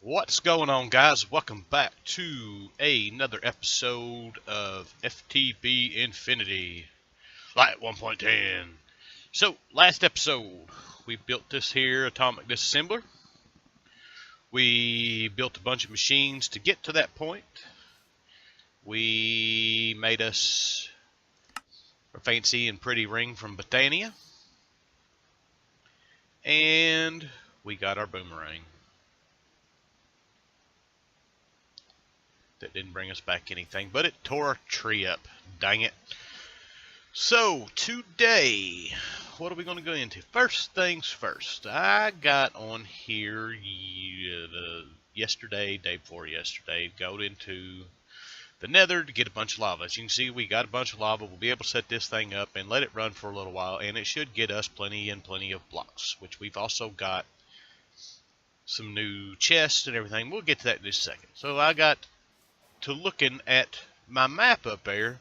What's going on, guys? Welcome back to another episode of FTB Infinity Lite 1.10. So, last episode, we built this here atomic disassembler. We built a bunch of machines to get to that point. We made us a fancy and pretty ring from Botania. And we got our boomerang. That didn't bring us back anything, but it tore our tree up. Dang it. So, today, what are we going to go into? First things first, I got on here yesterday, day before yesterday, go into the nether to get a bunch of lava. As you can see, we got a bunch of lava. We'll be able to set this thing up and let it run for a little while, and it should get us plenty of blocks, which we've also got some new chests and everything. We'll get to that in just a second. So I got to looking at my map up there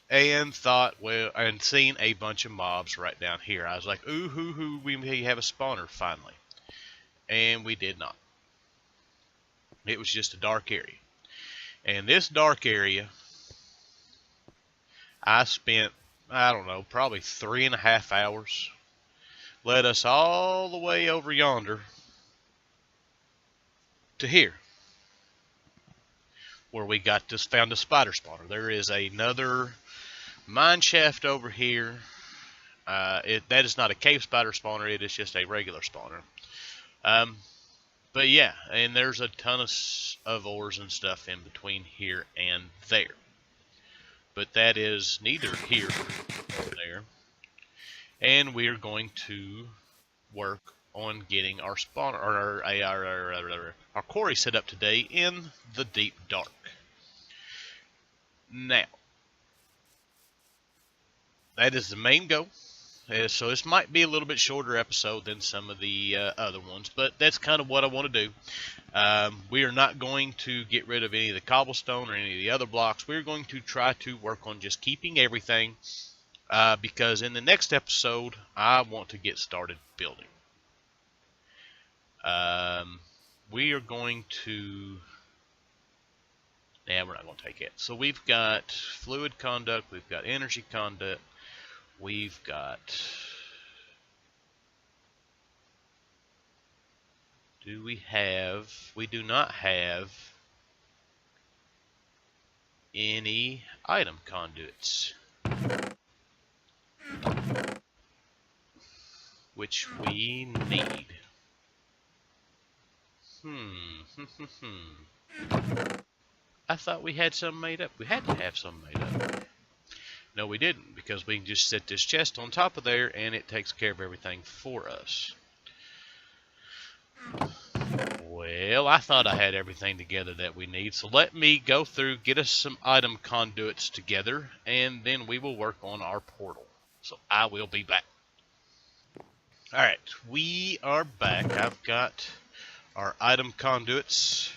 and thought, well, and seen a bunch of mobs right down here. I was like, ooh, hoo, we may have a spawner finally. And we did not. It was just a dark area. And this dark area, I spent, I don't know, probably 3.5 hours. Led us all the way over yonder to here, where we got this, found a spider spawner. There is another mine shaft over here. That is not a cave spider spawner, it is just a regular spawner. But yeah, and there's a ton of ores and stuff in between here and there. But that is neither here nor there. And we're going to work on getting our spawner, or our quarry set up today in the deep dark. Now, that is the main goal. So this might be a little bit shorter episode than some of the other ones, but that's kind of what I want to do. We are not going to get rid of any of the cobblestone or any of the other blocks. We're going to try to work on just keeping everything, because in the next episode, I want to get started building. We are going to... Nah, we're not going to take it. So we've got fluid conduct, we've got energy conduct, we've got... We do not have any item conduits, which we need. I thought we had some made up. We had to have some made up. No, we didn't, because we can just set this chest on top of there and it takes care of everything for us. Well, I thought I had everything together that we need, so let me go through, get us some item conduits together, and then we will work on our portal. So I will be back. Alright, we are back. I've got our item conduits.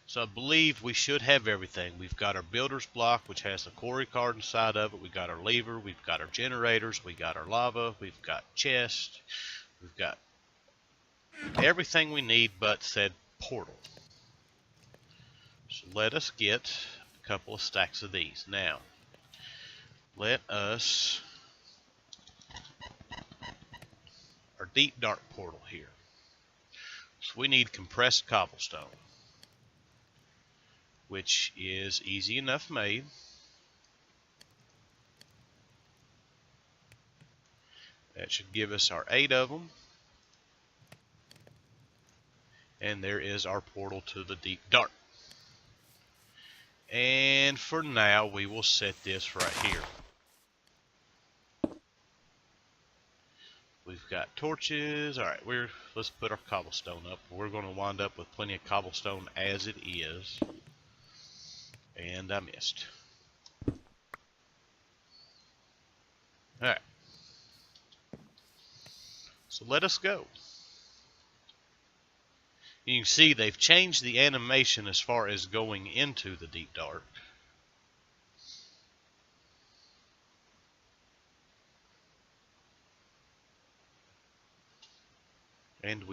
So I believe we should have everything. We've got our builder's block, which has the quarry card inside of it. We've got our lever. We've got our generators. We've got our lava. We've got chest. We've got everything we need but said portal. So let us get a couple of stacks of these. Now, let us... Our deep dark portal here. So we need compressed cobblestone, which is easy enough made. That should give us our 8 of them. And there is our portal to the deep dark. And for now, we will set this right here. We've got torches. Alright, let's put our cobblestone up. We're going to wind up with plenty of cobblestone as it is. And I missed. Alright. So let us go. You can see they've changed the animation as far as going into the deep dark. And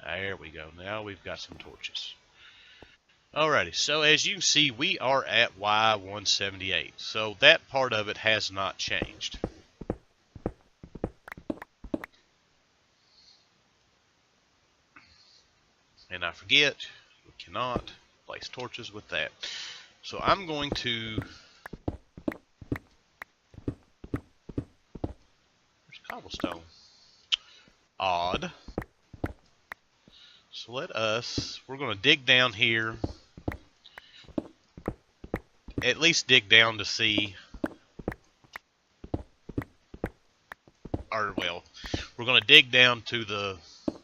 There we go. Now we've got some torches. Alrighty, so as you can see, we are at Y178. So that part of it has not changed. And I forget, we cannot place torches with that. So I'm going to... There's cobblestone. Odd. So we're going to dig down here. At least dig down to see, or well, we're going to dig down to the,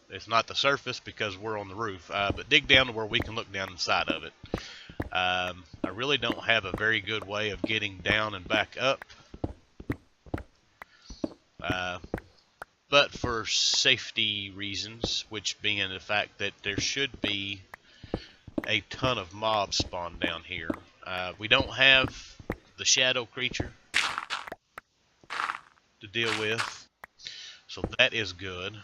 it's not the surface because we're on the roof, but dig down to where we can look down inside of it. I really don't have a very good way of getting down and back up. But for safety reasons, which being the fact that there should be a ton of mobs spawned down here. We don't have the shadow creature to deal with, so that is good.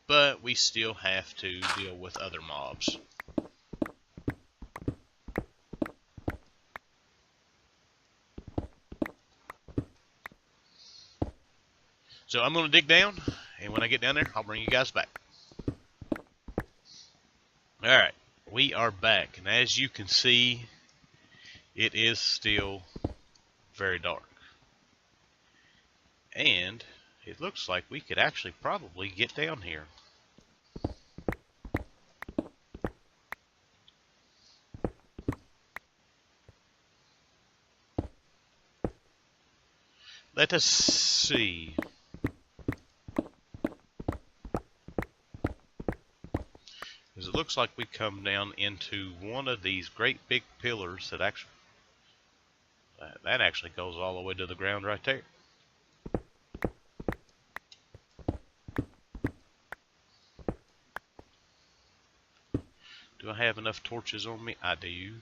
But we still have to deal with other mobs. So I'm going to dig down, and when I get down there, I'll bring you guys back. Alright, we are back, and as you can see, it is still very dark. And it looks like we could actually probably get down here. Let us see. Because it looks like we come down into one of these great big pillars that actually goes all the way to the ground right there. Do I have enough torches on me? I do.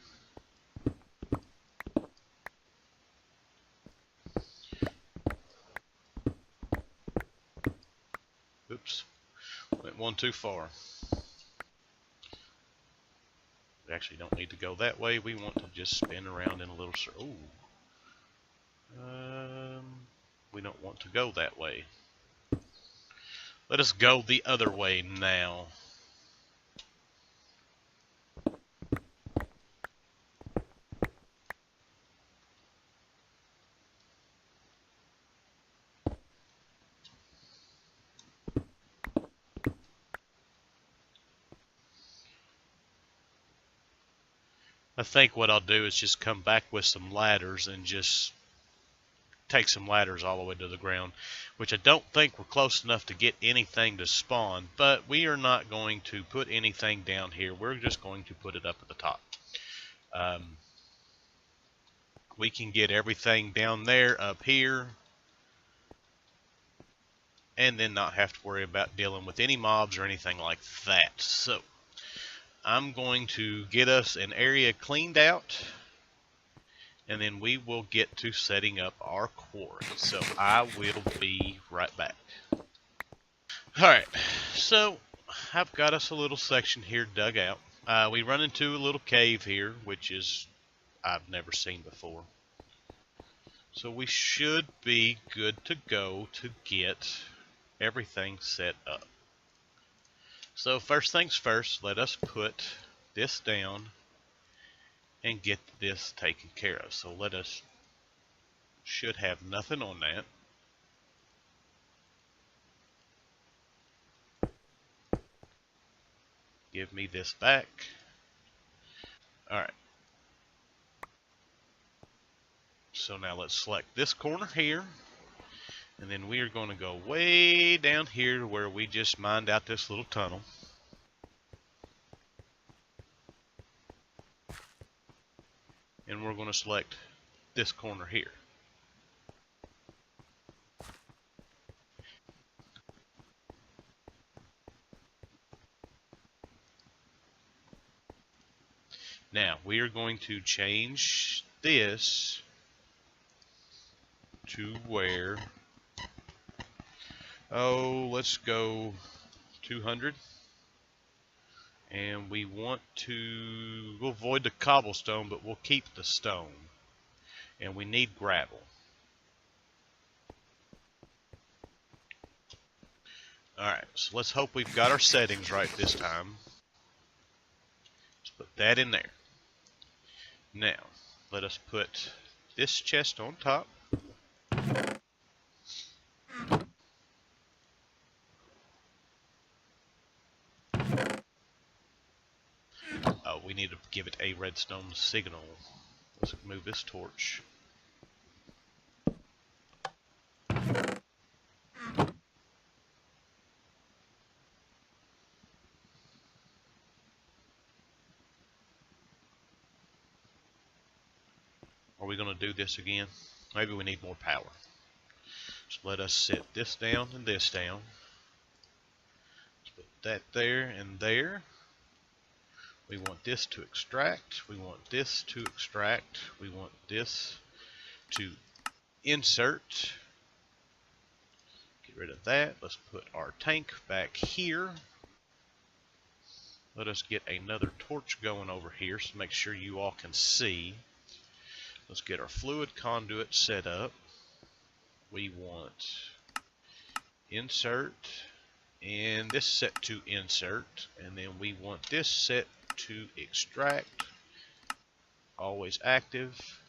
Oops. Went one too far. We actually don't need to go that way. We want to just spin around in a little circle. We don't want to go that way. Let us go the other way now. I think what I'll do is just come back with some ladders and just take some ladders all the way to the ground, which I don't think we're close enough to get anything to spawn, but we are not going to put anything down here. We're just going to put it up at the top. We can get everything down there up here and then not have to worry about dealing with any mobs or anything like that. So I'm going to get us an area cleaned out, and then we will get to setting up our quarry. So I will be right back. Alright, so I've got us a little section here dug out. We run into a little cave here, which is I've never seen before. So we should be good to go to get everything set up. So first things first, let us put this down and get this taken care of. So should have nothing on that. Give me this back. Alright. So now let's select this corner here. And then we are going to go way down here to where we just mined out this little tunnel. And we're going to select this corner here. Now we are going to change this to where, let's go 200. And we want to, we'll avoid the cobblestone, but we'll keep the stone. And we need gravel. Alright, so let's hope we've got our settings right this time. Let's put that in there. Now, let us put this chest on top. Oh, we need to give it a redstone signal. Let's move this torch. Are we going to do this again? Maybe we need more power. So let us set this down and this down. Let's put that there and there. We want this to extract. We want this to extract. We want this to insert. Get rid of that. Let's put our tank back here. Let us get another torch going over here so make sure you all can see. Let's get our fluid conduit set up. We want insert and this set to insert, and then we want this set to extract, always active.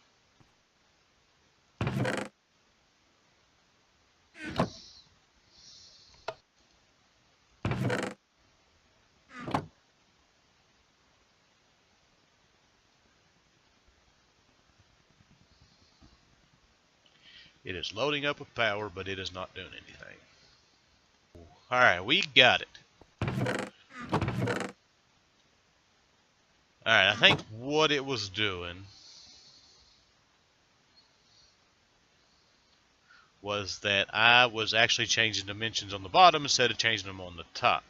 It is loading up with power, but it is not doing anything. Alright, we got it. Alright, I think what it was doing was that I was actually changing dimensions on the bottom instead of changing them on the top.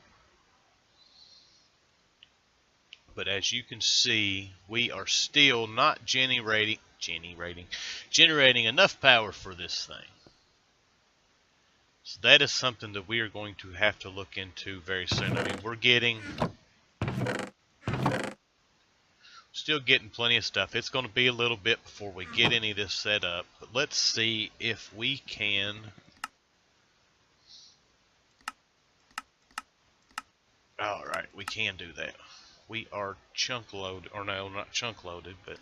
But as you can see, we are still not generating enough power for this thing. So that is something that we are going to have to look into very soon. I mean, we're still getting plenty of stuff. It's going to be a little bit before we get any of this set up. But let's see if we can. Alright, we can do that. We are chunk loaded, or no, not chunk loaded, but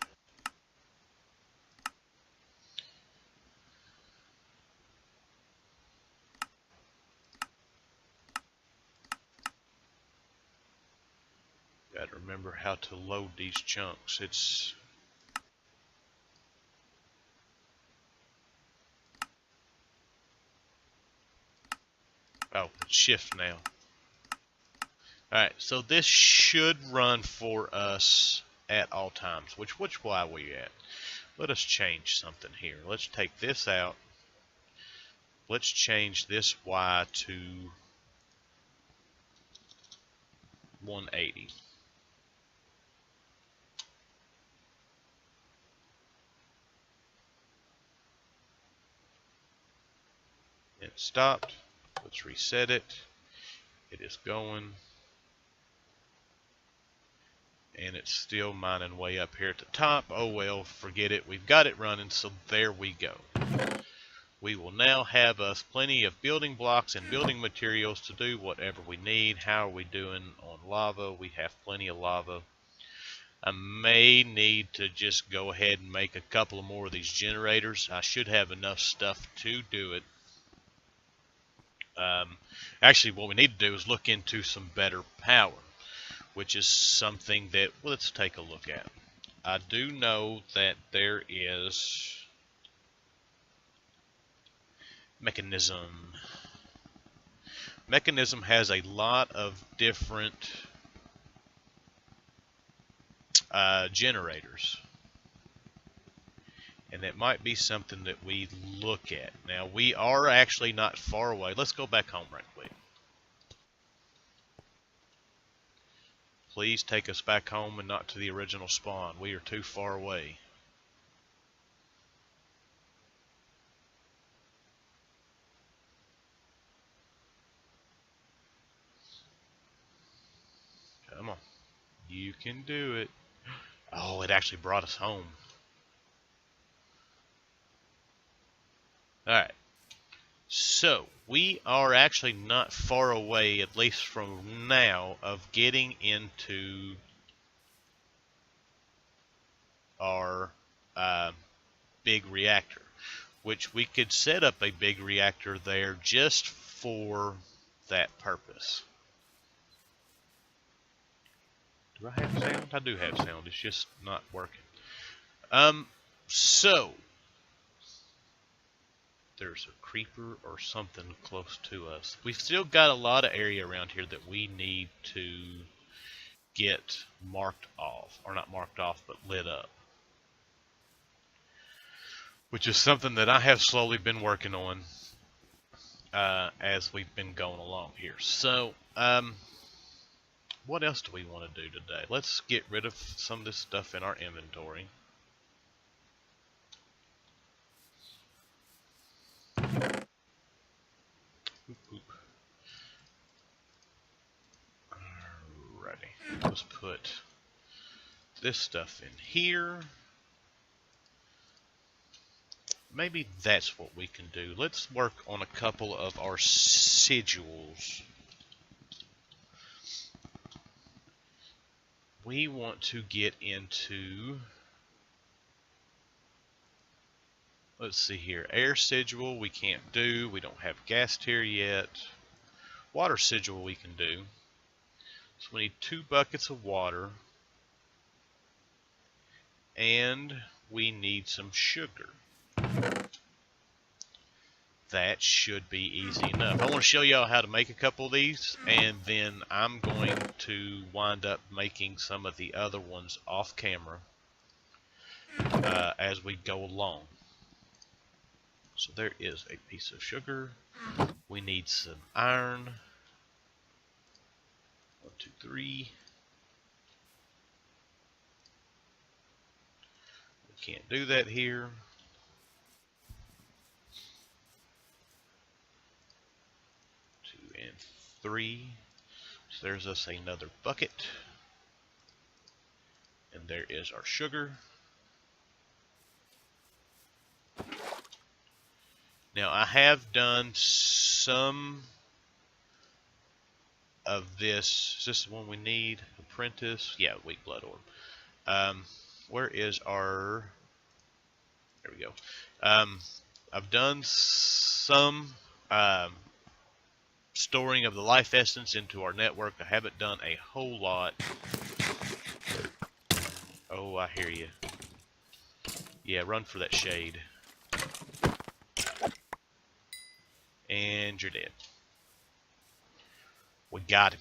got to remember how to load these chunks. It's shift now. Alright, so this should run for us at all times. Which Y are we at? Let us change something here. Let's take this out. Let's change this Y to 180. It stopped. Let's reset it. It is going. And it's still mining way up here at the top. Oh well, forget it. We've got it running, so there we go. We will now have us plenty of building blocks and building materials to do whatever we need. How are we doing on lava? We have plenty of lava. I may need to just go ahead and make a couple of more of these generators. I should have enough stuff to do it. Actually, what we need to do is look into some better power, which is something that, well, let's take a look at. I do know that there is Mechanism. Mechanism has a lot of different generators. And that might be something that we look at. Now, we are actually not far away. Let's go back home right quick. Please take us back home and not to the original spawn. We are too far away. You can do it. Oh, it actually brought us home. Alright. So, we are actually not far away, at least from now, of getting into our big reactor, which we could set up a big reactor there just for that purpose. Do I have sound? I do have sound. It's just not working. So there's a creeper or something close to us. We've still got a lot of area around here that we need to get marked off, or not marked off, but lit up, which is something that I have slowly been working on as we've been going along here. So, what else do we want to do today? Let's get rid of some of this stuff in our inventory. Oop, oop. Alrighty, let's put this stuff in here. Maybe that's what we can do. Let's work on a couple of our sigils. We want to get into, let's see here, air sigil we can't do. We don't have gas tier yet. Water sigil we can do. So we need 2 buckets of water. And we need some sugar. That should be easy enough. I want to show y'all how to make a couple of these, and then I'm going to wind up making some of the other ones off camera as we go along. So there is a piece of sugar. We need some iron. 1, 2, 3. We can't do that here. 2 and 3. So there's us another bucket. And there is our sugar. Now I have done some of this. Is this the one we need? Apprentice? Yeah, weak blood orb. Where is our... There we go. I've done some storing of the life essence into our network. I haven't done a whole lot. Oh, I hear you. Yeah, run for that shade. And you're dead. We got him.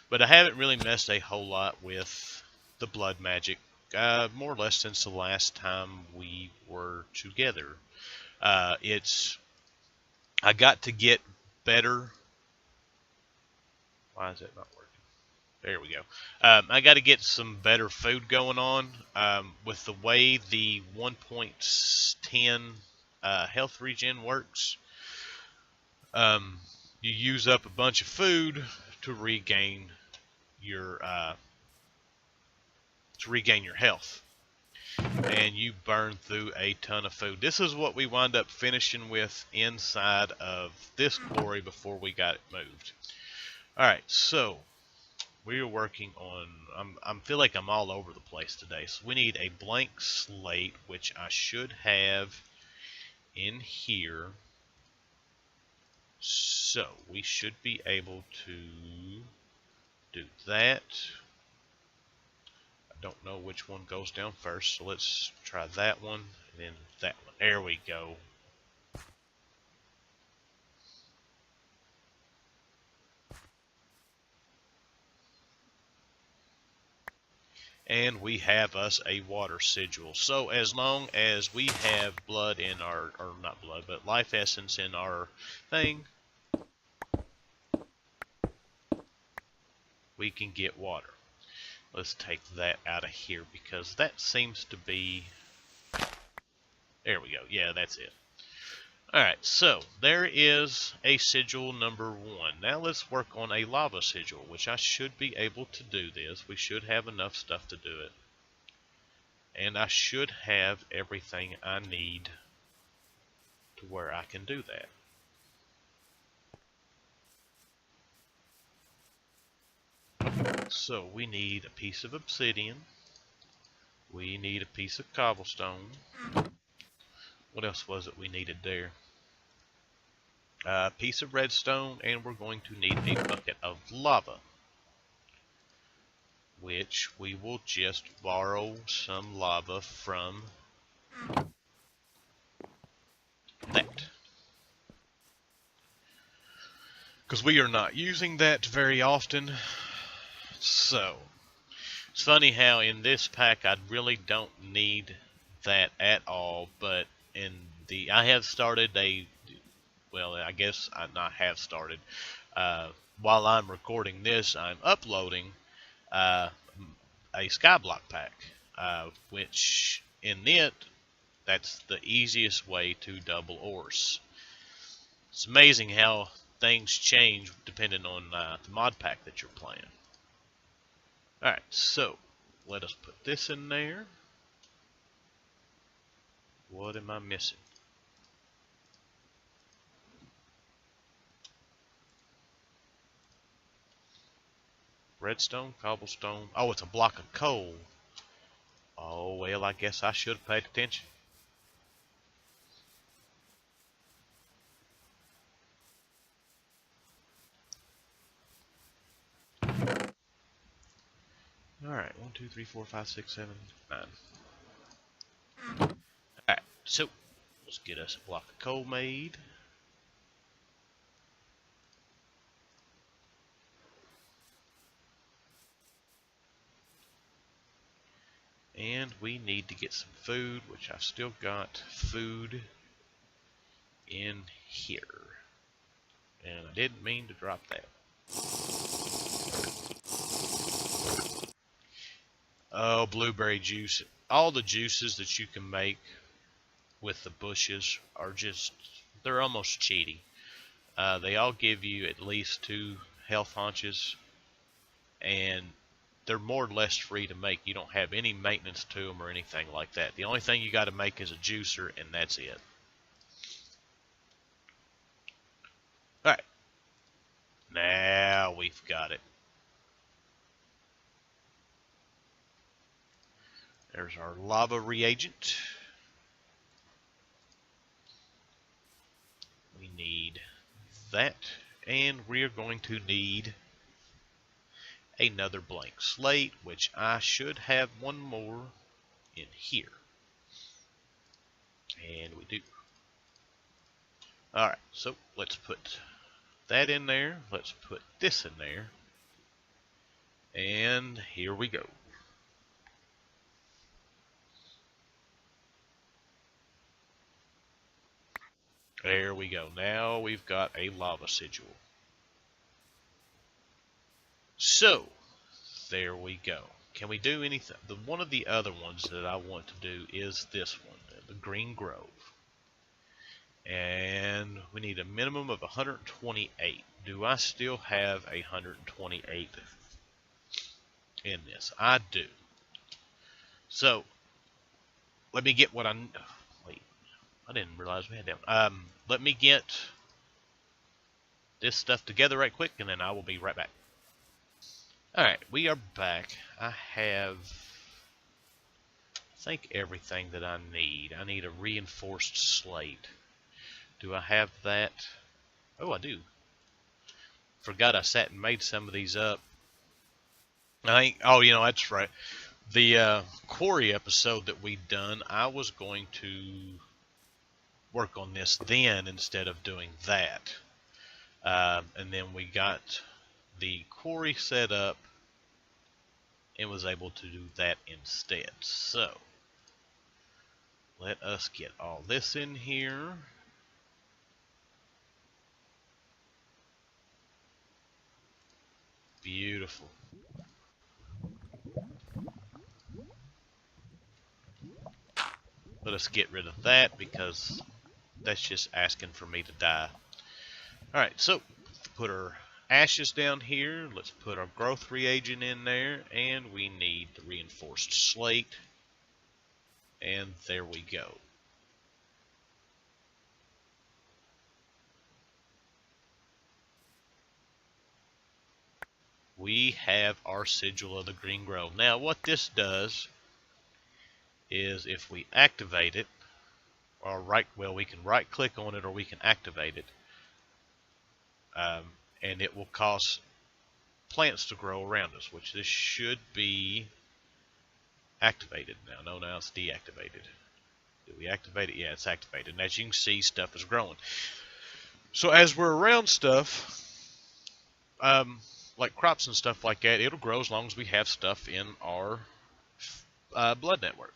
But I haven't really messed a whole lot with the blood magic. More or less since the last time we were together. I got to get better. Why is that not working? There we go. I got to get some better food going on with the way the 1.10 health regen works. You use up a bunch of food to regain your health, and you burn through a ton of food. This is what we wind up finishing with inside of this quarry before we got it moved. Alright, so we are working on, I feel like I'm all over the place today. So we need a blank slate, which I should have in here. So we should be able to do that. I don't know which one goes down first, so let's try that one and then that one. There we go. And we have us a water sigil. So as long as we have blood in our, or not blood, but life essence in our thing, we can get water. Let's take that out of here because that seems to be, there we go. Yeah, that's it. Alright, so there is a sigil number 1. Now let's work on a lava sigil, which I should be able to do this. We should have enough stuff to do it. And I should have everything I need to where I can do that. So we need a piece of obsidian. We need a piece of cobblestone. What else was it we needed there? A piece of redstone, and we're going to need a bucket of lava, which we will just borrow some lava from that. Because we are not using that very often. So, it's funny how in this pack I really don't need that at all, but I have started well, I guess I not have started. While I'm recording this, I'm uploading uh, a skyblock pack, which in it, that's the easiest way to double ores. It's amazing how things change depending on the mod pack that you're playing. Alright, so let us put this in there. What am I missing? Redstone, cobblestone. Oh, it's a block of coal. Oh, well, I guess I should have paid attention. Alright, 1, 2, 3, 4, 5, 6, 7, 9. Alright, so let's get us a block of coal made. And we need to get some food, which I've still got food in here. And I didn't mean to drop that. Oh, blueberry juice. All the juices that you can make with the bushes are just, they're almost cheaty. They all give you at least 2 health haunches, and they're more or less free to make. You don't have any maintenance to them or anything like that. The only thing you got to make is a juicer, and that's it. Alright, now we've got it. There's our lava reagent. We need that, and we're going to need another blank slate, which I should have one more in here. And we do. Alright, so let's put that in there. Let's put this in there. And here we go. There we go. Now we've got a lava sigil. So, there we go. Can we do anything? One of the other ones that I want to do is this one, the Green Grove. And we need a minimum of 128. Do I still have 128 in this? I do. So, let me get what I... Wait, I didn't realize we had that. Let me get this stuff together right quick, and then I will be right back. Alright, we are back. I have, I think, everything that I need. I need a reinforced slate. Do I have that? Oh, I do. Forgot I sat and made some of these up. I think, oh, you know, that's right. The quarry episode that we'd done, I was going to work on this then instead of doing that. And then we got the quarry set up and was able to do that instead. So, let us get all this in here. Beautiful. Let us get rid of that because that's just asking for me to die. Alright, so put our ashes down here. Let's put our growth reagent in there, and we need the reinforced slate. And there we go. We have our sigil of the green grove. Now what this does is if we activate it, or we can right click on it or we can activate it, and it will cause plants to grow around us, which this should be activated now. No, now it's deactivated. Did we activate it? Yeah, it's activated. And as you can see, stuff is growing. So as we're around stuff, like crops and stuff like that, it'll grow as long as we have stuff in our blood network.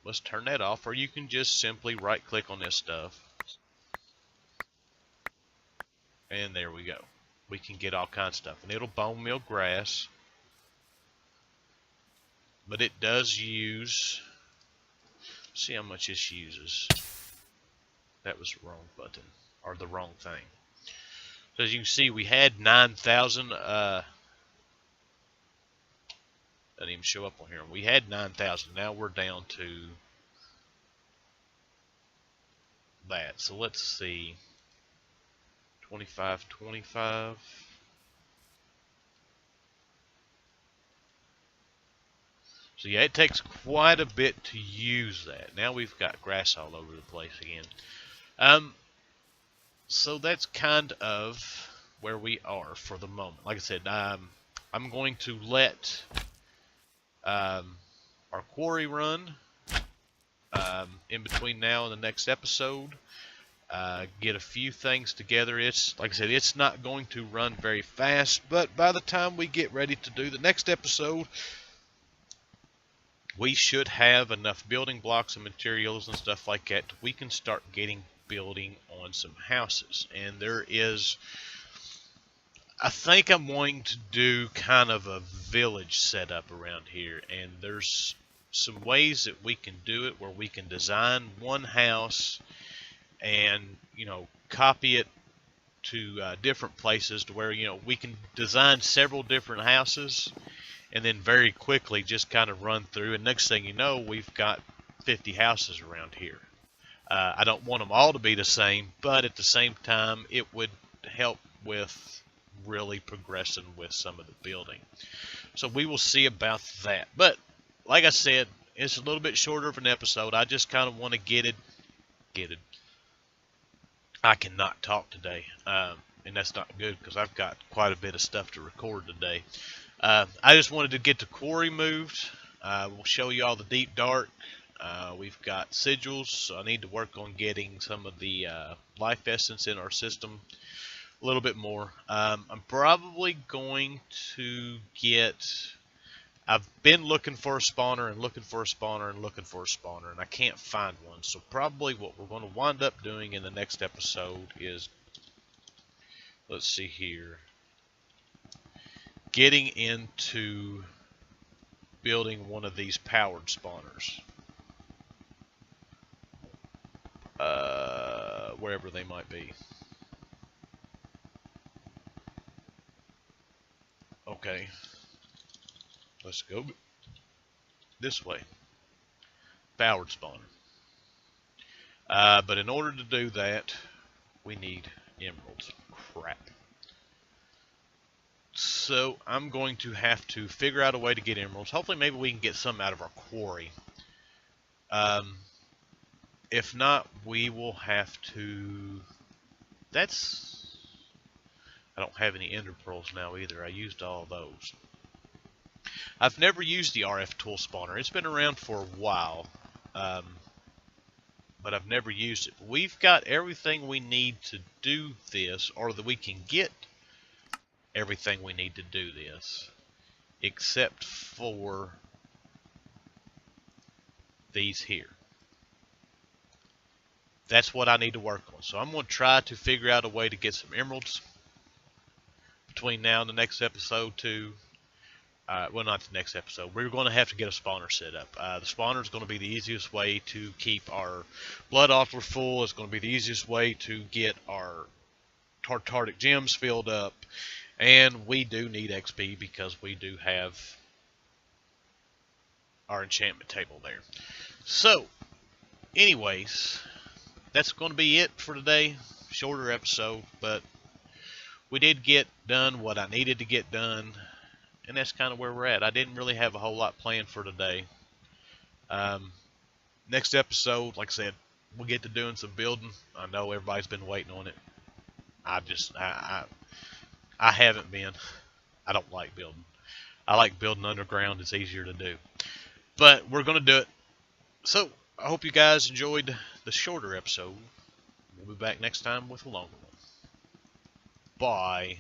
Let's turn that off, or you can just simply right click on this stuff, and there we go. We can get all kinds of stuff, and it'll bone meal grass, but it does use, see how much this uses. That was the wrong button, or the wrong thing. So as you can see, we had 9,000, doesn't even show up on here. We had 9,000, now we're down to that. So let's see, 25, 25. So yeah, it takes quite a bit to use that. Now we've got grass all over the place again. So that's kind of where we are for the moment. Like I said, I'm going to let our quarry run in between now and the next episode. Get a few things together. It's like I said, it's not going to run very fast, but by the time we get ready to do the next episode, we should have enough building blocks and materials and stuff like that. We can start building on some houses. And there is, I think I'm wanting to do kind of a village setup around here, and there's some ways that we can do it where we can design one house and, you know, copy it to different places to where, you know, we can design several different houses and then very quickly just kind of run through, and next thing you know, we've got 50 houses around here. I don't want them all to be the same, but at the same time, it would help with really progressing with some of the building. So we will see about that. But like I said, it's a little bit shorter of an episode. I just kind of want to get it. I cannot talk today, and that's not good because I've got quite a bit of stuff to record today. I just wanted to get the quarry moved. We'll show you all the deep dark. We've got sigils, so I need to work on getting some of the life essence in our system a little bit more. I'm probably going to get, I've been looking for a spawner and looking for a spawner and looking for a spawner, and I can't find one. So probably what we're going to wind up doing in the next episode is, let's see here, getting into building one of these powered spawners. Wherever they might be. Okay. Let's go this way. Powered spawner. But in order to do that, we need emeralds. Crap. So I'm going to have to figure out a way to get emeralds. Hopefully maybe we can get some out of our quarry. If not, we will have to... I don't have any ender pearls now either. I used all those. I've never used the RF tool spawner. It's been around for a while. But I've never used it. We've got everything we need to do this, or that we can get everything we need to do this, except for these here. That's what I need to work on. So I'm going to try to figure out a way to get some emeralds between now and the next episode to well, not the next episode. We're going to have to get a spawner set up. The spawner is going to be the easiest way to keep our blood altar full. It's going to be the easiest way to get our Tartaric gems filled up. And we do need XP because we do have our enchantment table there. So, anyways, that's going to be it for today. Shorter episode, but we did get done what I needed to get done. And that's kind of where we're at. I didn't really have a whole lot planned for today. Next episode, like I said, we'll get to doing some building. I know everybody's been waiting on it. I haven't been. I don't like building. I like building underground. It's easier to do. But we're going to do it. So, I hope you guys enjoyed the shorter episode. We'll be back next time with a longer one. Bye.